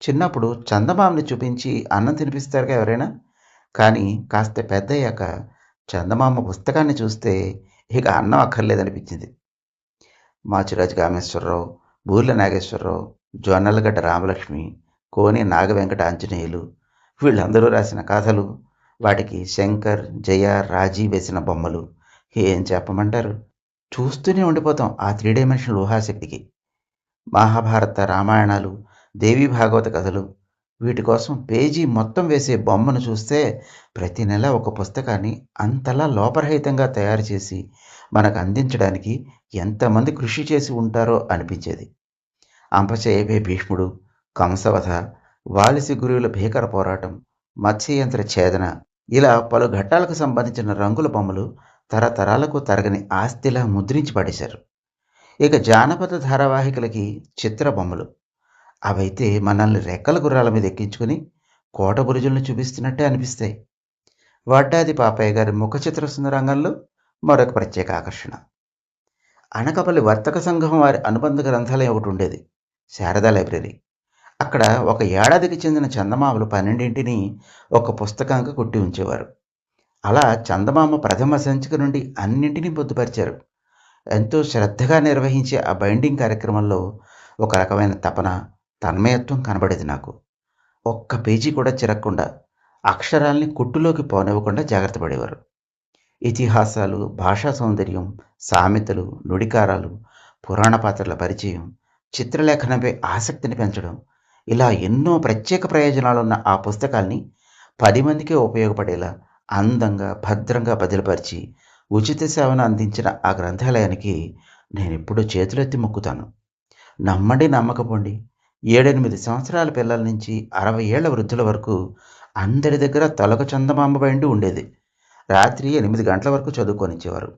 చిన్నప్పుడు చందమామని చూపించి అన్నం తినిపిస్తారుగా ఎవరైనా? కానీ కాస్త పెద్దయ్యాక చందమామ పుస్తకాన్ని చూస్తే ఇక అన్నం అక్కర్లేదనిపించింది. మాచిరాజు కామేశ్వరరావు, బూర్ల నాగేశ్వరరావు, జొన్నలగడ్డ రామలక్ష్మి, కోని నాగవెంకట ఆంజనేయులు వీళ్ళందరూ రాసిన కథలు, వాటికి శంకర్, జయ, రాజీ వేసిన బొమ్మలు ఏం చెప్పమంటారు? చూస్తూనే ఉండిపోతాం ఆ త్రీ డైమెన్షనల్ ఊహాశక్తికి. మహాభారత, రామాయణాలు, దేవీ భాగవత కథలు వీటి కోసం పేజీ మొత్తం వేసే బొమ్మను చూస్తే ప్రతి నెల ఒక పుస్తకాన్ని అంతలా లోపరహితంగా తయారు చేసి మనకు అందించడానికి ఎంతమంది కృషి చేసి ఉంటారో అనిపించేది. అంపశయ్యవే భీష్ముడు, కంసవధ, వాలిసి గురువుల భీకర పోరాటం, మత్స్యయంత్ర ఛేదన ఇలా పలు ఘట్టాలకు సంబంధించిన రంగుల బొమ్మలు తరతరాలకు తరగని ఆస్తిలా ముద్రించి పడేశారు. ఇక జానపద ధారావాహికలకి చిత్ర బొమ్మలు. అవైతే మనల్ని రెక్కల గుర్రాల మీద ఎక్కించుకుని కోట బురుజులను చూపిస్తున్నట్టే అనిపిస్తాయి. వడ్డాది పాపయ్య గారి ముఖ చిత్ర సుందరంగంలో మరొక ప్రత్యేక ఆకర్షణ. అనకాపల్లి వర్తక సంఘం వారి అనుబంధ గ్రంథాలయం ఒకటి ఉండేది, శారదా లైబ్రరీ. అక్కడ ఒక ఏడాదికి చెందిన చందమామలు 12ంటిని ఒక పుస్తకంగా కుట్టి ఉంచేవారు. అలా చందమామ ప్రథమ సంచిక నుండి అన్నింటినీ పొందుపరిచారు. ఎంతో శ్రద్ధగా నిర్వహించే ఆ బైండింగ్ కార్యక్రమంలో ఒక రకమైన తపన, తన్మయత్వం కనబడేది నాకు. ఒక్క పేజీ కూడా చిరక్కుండా, అక్షరాల్ని కుట్టులోకి పోనివ్వకుండా జాగ్రత్త పడేవారు. ఇతిహాసాలు, భాషా సౌందర్యం, సామెతలు, నుడికారాలు, పురాణ పాత్రల పరిచయం, చిత్రలేఖనంపై ఆసక్తిని పెంచడం ఇలా ఎన్నో ప్రత్యేక ప్రయోజనాలున్న ఆ పుస్తకాల్ని 10 మందికే ఉపయోగపడేలా అందంగా, భద్రంగా బదిలపరిచి ఉచిత సేవను అందించిన ఆ గ్రంథాలయానికి నేనెప్పుడూ చేతులెత్తి మొక్కుతాను. నమ్మండి నమ్మకపోండి, 7, 8 సంవత్సరాల పిల్లల నుంచి 60 ఏళ్ల వృద్ధుల వరకు అందరి దగ్గర తలొక చందమామ బైండు ఉండేది. రాత్రి 8 గంటల వరకు చదువుకోనిచ్చేవారు.